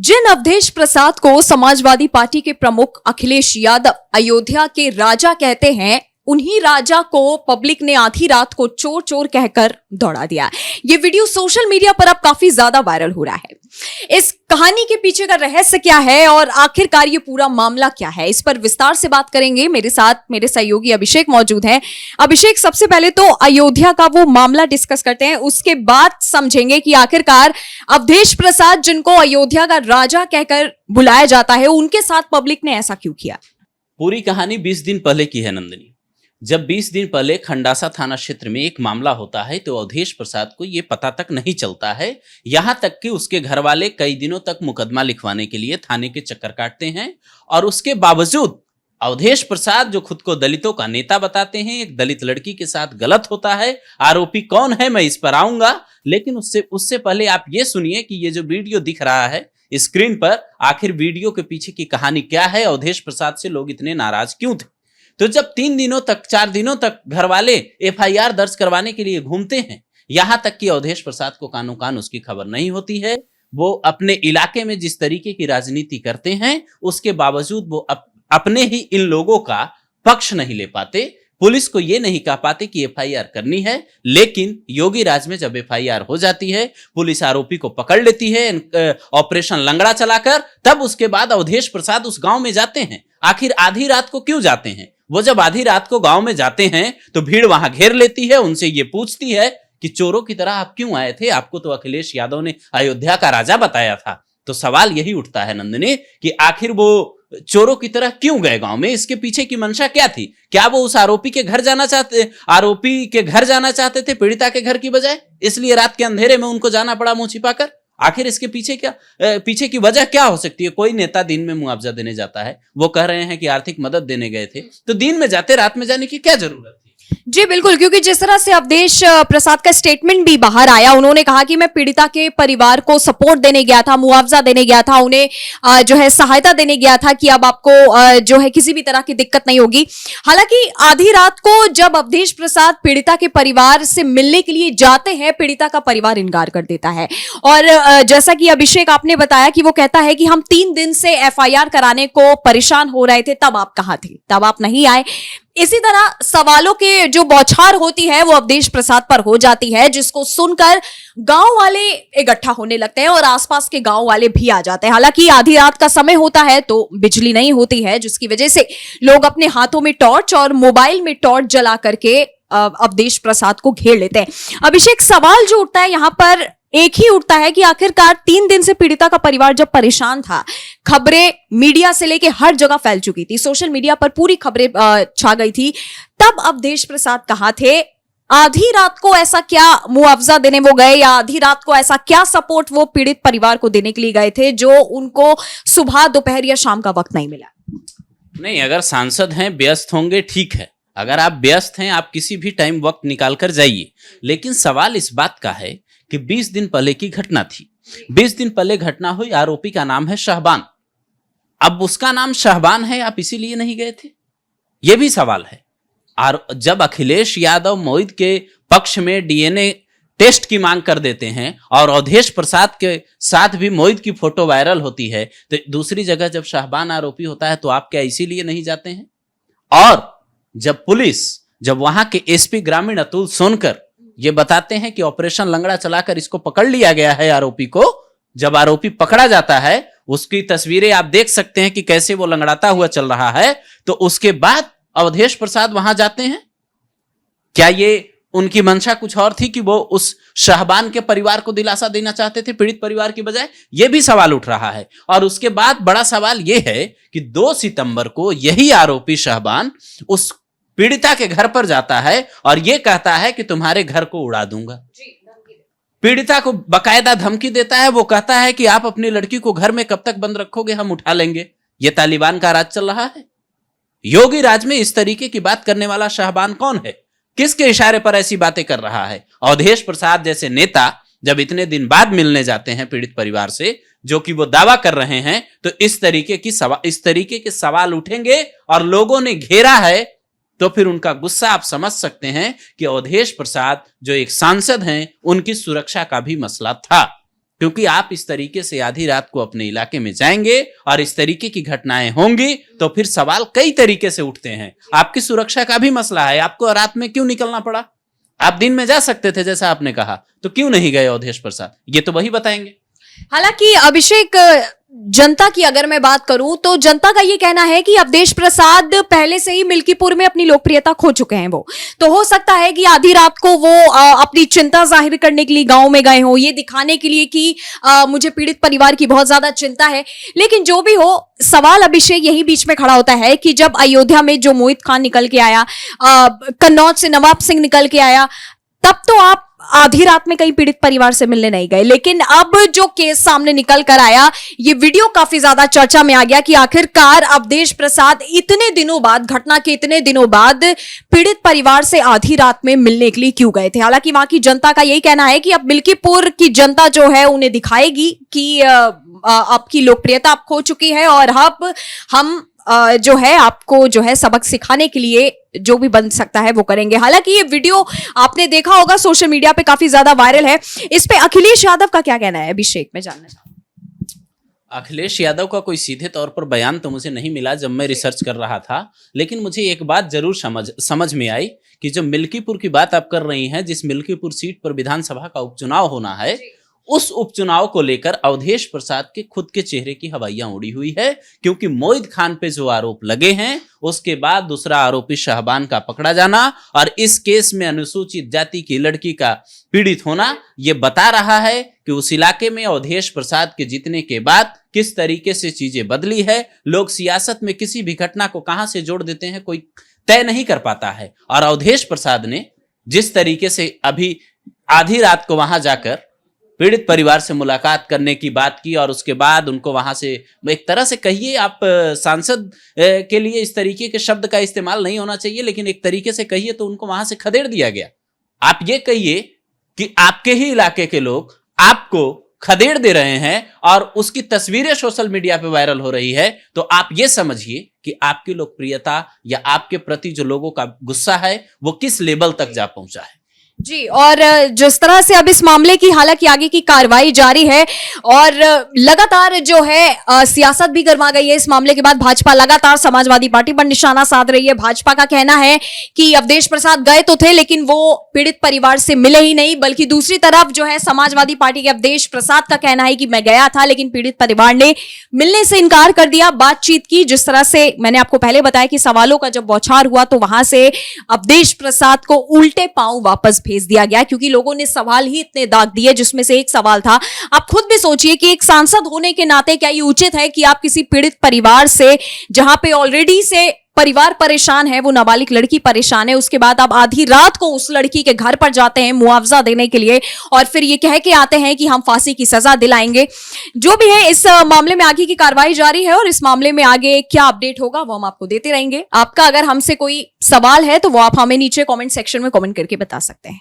जिन अवधेश प्रसाद को समाजवादी पार्टी के प्रमुख अखिलेश यादव अयोध्या के राजा कहते हैं, उन्हीं राजा को पब्लिक ने आधी रात को चोर चोर कहकर दौड़ा दिया। ये वीडियो सोशल मीडिया पर अब काफी ज्यादा वायरल हो रहा है। इस कहानी के पीछे का रहस्य क्या है और आखिरकार ये पूरा मामला क्या है, इस पर विस्तार से बात करेंगे। मेरे साथ मेरे सहयोगी अभिषेक मौजूद हैं। अभिषेक, सबसे पहले तो अयोध्या का वो मामला डिस्कस करते हैं, उसके बाद समझेंगे कि आखिरकार अवधेश प्रसाद, जिनको अयोध्या का राजा कहकर बुलाया जाता है, उनके साथ पब्लिक ने ऐसा क्यों किया। पूरी कहानी 20 दिन पहले की है नंदिनी। जब 20 दिन पहले खंडासा थाना क्षेत्र में एक मामला होता है तो अवधेश प्रसाद को यह पता तक नहीं चलता है, यहां तक कि उसके घर वाले कई दिनों तक मुकदमा लिखवाने के लिए थाने के चक्कर काटते हैं। और उसके बावजूद अवधेश प्रसाद, जो खुद को दलितों का नेता बताते हैं, एक दलित लड़की के साथ गलत होता है। आरोपी कौन है मैं इस पर आऊंगा, लेकिन उससे पहले आप ये सुनिए कि ये जो वीडियो दिख रहा है स्क्रीन पर, आखिर वीडियो के पीछे की कहानी क्या है, अवधेश प्रसाद से लोग इतने नाराज क्यों थे। तो जब 3 दिनों तक 4 दिनों तक घर वाले FIR दर्ज करवाने के लिए घूमते हैं, यहां तक कि अवधेश प्रसाद को कानो कान उसकी खबर नहीं होती है। वो अपने इलाके में जिस तरीके की राजनीति करते हैं, उसके बावजूद वो अपने ही इन लोगों का पक्ष नहीं ले पाते। पुलिस को ये नहीं कह पाते कि FIR करनी है, लेकिन योगी राज में जब FIR हो जाती है, पुलिस आरोपी को पकड़ लेती है ऑपरेशन लंगड़ा चलाकर। तब उसके बाद अवधेश प्रसाद उस गांव में जाते हैं। आखिर आधी रात को क्यों जाते हैं? वो जब आधी रात को गांव में जाते हैं तो भीड़ वहां घेर लेती है, उनसे ये पूछती है कि चोरों की तरह आप क्यों आए थे, आपको तो अखिलेश यादव ने अयोध्या का राजा बताया था। तो सवाल यही उठता है नंदिनी कि आखिर वो चोरों की तरह क्यों गए गांव में, इसके पीछे की मंशा क्या थी? क्या वो उस आरोपी के घर जाना चाहते थे पीड़िता के घर की बजाय, इसलिए रात के अंधेरे में उनको जाना पड़ा मुंह छिपाकर? आखिर इसके पीछे की वजह क्या हो सकती है? कोई नेता दिन में मुआवजा देने जाता है, वो कह रहे हैं कि आर्थिक मदद देने गए थे, तो दिन में जाते रात में जाने की क्या जरूरत थी? जी बिल्कुल, क्योंकि जिस तरह से अवधेश प्रसाद का स्टेटमेंट भी बाहर आया, उन्होंने कहा कि मैं पीड़िता के परिवार को सपोर्ट देने गया था, मुआवजा देने गया था, उन्हें जो है सहायता देने गया था कि अब आपको जो है किसी भी तरह की दिक्कत नहीं होगी। हालांकि आधी रात को जब अवधेश प्रसाद पीड़िता के परिवार से मिलने के लिए जाते हैं, पीड़िता का परिवार इनकार कर देता है। और जैसा कि अभिषेक आपने बताया कि वो कहता है कि हम 3 दिन से FIR कराने को परेशान हो रहे थे, तब आप कहां थे, तब आप नहीं आए। इसी तरह सवालों के जो बौछार होती है वो अवधेश प्रसाद पर हो जाती है, जिसको सुनकर गांव वाले इकट्ठा होने लगते हैं और आसपास के गांव वाले भी आ जाते हैं। हालांकि आधी रात का समय होता है तो बिजली नहीं होती है, जिसकी वजह से लोग अपने हाथों में टॉर्च और मोबाइल में टॉर्च जला करके अवधेश प्रसाद को घेर लेते हैं। अभिषेक, सवाल जो उठता है यहां पर एक ही उठता है कि आखिरकार 3 दिन से पीड़िता का परिवार जब परेशान था, खबरें मीडिया से लेके हर जगह फैल चुकी थी, सोशल मीडिया पर पूरी खबरें छा गई थी, तब अवधेश प्रसाद कहां थे? आधी रात को ऐसा क्या मुआवजा देने वो गए, या आधी रात को ऐसा क्या सपोर्ट वो पीड़ित परिवार को देने के लिए गए थे जो उनको सुबह, दोपहर या शाम का वक्त नहीं मिला? नहीं, अगर सांसद हैं, व्यस्त होंगे, ठीक है। अगर आप व्यस्त हैं, आप किसी भी टाइम वक्त निकाल कर जाइए। लेकिन सवाल इस बात का है कि 20 दिन पहले की घटना थी। 20 दिन पहले घटना हुई, आरोपी का नाम है शाहबान। अब उसका नाम शाहबान है, आप इसीलिए नहीं गए थे? यह भी सवाल है। और जब अखिलेश यादव मोहित के पक्ष में DNA टेस्ट की मांग कर देते हैं और अवधेश प्रसाद के साथ भी मोहित की फोटो वायरल होती है, तो दूसरी जगह जब शाहबान आरोपी होता है तो आप क्या इसीलिए नहीं जाते हैं? और जब वहां के SP ग्रामीण अतुल सोनकर ये बताते हैं कि ऑपरेशन लंगड़ा चलाकर इसको पकड़ लिया गया है आरोपी को, जब आरोपी पकड़ा जाता है, उसकी तस्वीरें आप देख सकते हैं कि कैसे वो लंगड़ाता हुआ चल रहा है, तो उसके बाद अवधेश प्रसाद वहां जाते हैं। क्या ये उनकी मंशा कुछ और थी कि वो उस शाहबान के परिवार को दिलासा देना चाहते थे पीड़ित परिवार की बजाय? ये भी सवाल उठ रहा है। और उसके बाद बड़ा सवाल यह है कि 2 सितंबर को यही आरोपी शाहबान उस पीड़िता के घर पर जाता है और यह कहता है कि तुम्हारे घर को उड़ा दूंगा। पीड़िता को बकायदा धमकी देता है। वो कहता है कि आप अपनी लड़की को घर में कब तक बंद रखोगे, हम उठा लेंगे। यह तालिबान का राज चल रहा है। योगी राज में इस तरीके की बात करने वाला शाहबान कौन है? किसके इशारे पर ऐसी बातें कर रहा है? अवधेश प्रसाद जैसे नेता जब इतने दिन बाद मिलने जाते हैं पीड़ित परिवार से, जो कि वो दावा कर रहे हैं, तो इस तरीके के सवाल उठेंगे और लोगों ने घेरा है, तो फिर उनका गुस्सा आप समझ सकते हैं कि अवधेश प्रसाद जो एक सांसद हैं, उनकी सुरक्षा का भी मसला था। क्योंकि आप इस तरीके से आधी रात को अपने इलाके में जाएंगे और इस तरीके की घटनाएं होंगी तो फिर सवाल कई तरीके से उठते हैं। आपकी सुरक्षा का भी मसला है, आपको रात में क्यों निकलना पड़ा? आप दिन में जा सकते थे जैसा आपने कहा, तो क्यों नहीं गए अवधेश प्रसाद? ये तो वही बताएंगे। हालांकि अभिषेक, जनता की अगर मैं बात करूं तो जनता का ये कहना है कि अवधेश प्रसाद पहले से ही मिल्कीपुर में अपनी लोकप्रियता खो चुके हैं। वो तो हो सकता है कि आधी रात को वो अपनी चिंता जाहिर करने के लिए गांव में गए हों, ये दिखाने के लिए कि मुझे पीड़ित परिवार की बहुत ज्यादा चिंता है। लेकिन जो भी हो, सवाल अभिषेक यही बीच में खड़ा होता है कि जब अयोध्या में जो मोहित खान निकल के आया, कन्नौज से नवाब सिंह निकल के आया, तब तो आप आधी रात में कहीं पीड़ित परिवार से मिलने नहीं गए। लेकिन अब जो केस सामने निकल कर आया, ये वीडियो काफी ज्यादा चर्चा में आ गया कि आखिरकार अवधेश प्रसाद इतने दिनों बाद, घटना के इतने दिनों बाद पीड़ित परिवार से आधी रात में मिलने के लिए क्यों गए थे। हालांकि वहां की जनता का यही कहना है कि अब मिल्कीपुर की जनता जो है उन्हें दिखाएगी कि आपकी लोकप्रियता आप खो चुकी है और अब हम जो है आपको जो है सबक सिखाने के लिए जो भी बन सकता है वो करेंगे। हालांकि ये वीडियो आपने देखा होगा, सोशल मीडिया पे काफी ज्यादा वायरल है। इस पे अखिलेश यादव का क्या कहना है अभिषेक, मैं जानना चाहूंगा। अखिलेश यादव का कोई सीधे तौर पर बयान तो मुझे नहीं मिला जब मैं रिसर्च कर रहा था, लेकिन मुझे एक बात जरूर समझ में आई कि जो मिल्कीपुर की बात आप कर रही हैं, जिस मिल्कीपुर सीट पर विधानसभा का उपचुनाव होना है, उस उपचुनाव को लेकर अवधेश प्रसाद के खुद के चेहरे की हवाइयां उड़ी हुई है। क्योंकि मोहित खान पे जो आरोप लगे हैं, उसके बाद दूसरा आरोपी शहबान का पकड़ा जाना और इस केस में अनुसूचित जाति की लड़की का पीड़ित होना, यह बता रहा है कि उस इलाके में अवधेश प्रसाद के जीतने के बाद किस तरीके से चीजें बदली है। लोग सियासत में किसी भी घटना को कहां से जोड़ देते हैं कोई तय नहीं कर पाता है। और अवधेश प्रसाद ने जिस तरीके से अभी आधी रात को वहां जाकर पीड़ित परिवार से मुलाकात करने की बात की और उसके बाद उनको वहां से, एक तरह से कहिए आप, सांसद के लिए इस तरीके के शब्द का इस्तेमाल नहीं होना चाहिए, लेकिन एक तरीके से कहिए तो उनको वहां से खदेड़ दिया गया। आप ये कहिए कि आपके ही इलाके के लोग आपको खदेड़ दे रहे हैं और उसकी तस्वीरें सोशल मीडिया पे वायरल हो रही है, तो आप ये समझिए कि आपकी लोकप्रियता या आपके प्रति जो लोगों का गुस्सा है वो किस लेवल तक जा पहुंचा है। जी, और जिस तरह से अब इस मामले की हालांकि आगे की कार्रवाई जारी है और लगातार जो है सियासत भी गर्मा गई है। इस मामले के बाद भाजपा लगातार समाजवादी पार्टी पर निशाना साध रही है। भाजपा का कहना है कि अवधेश प्रसाद गए तो थे लेकिन वो पीड़ित परिवार से मिले ही नहीं, बल्कि दूसरी तरफ जो है समाजवादी पार्टी के अवधेश प्रसाद का कहना है कि मैं गया था लेकिन पीड़ित परिवार ने मिलने से इनकार कर दिया। बातचीत की, जिस तरह से मैंने आपको पहले बताया कि सवालों का जब बौछार हुआ तो वहां से अवधेश प्रसाद को उल्टे पांव वापस भेज दिया गया, क्योंकि लोगों ने सवाल ही इतने दाग दिए, जिसमें से एक सवाल था, आप खुद भी सोचिए कि एक सांसद होने के नाते क्या ये उचित है कि आप किसी पीड़ित परिवार से, जहां पे ऑलरेडी से परिवार परेशान है, वो नाबालिग लड़की परेशान है, उसके बाद आप आधी रात को उस लड़की के घर पर जाते हैं मुआवजा देने के लिए और फिर ये कह के आते हैं कि हम फांसी की सजा दिलाएंगे। जो भी है, इस मामले में आगे की कार्रवाई जारी है और इस मामले में आगे क्या अपडेट होगा वो हम आपको देते रहेंगे। आपका अगर हमसे कोई सवाल है तो वो आप हमें नीचे कमेंट सेक्शन में कमेंट करके बता सकते हैं।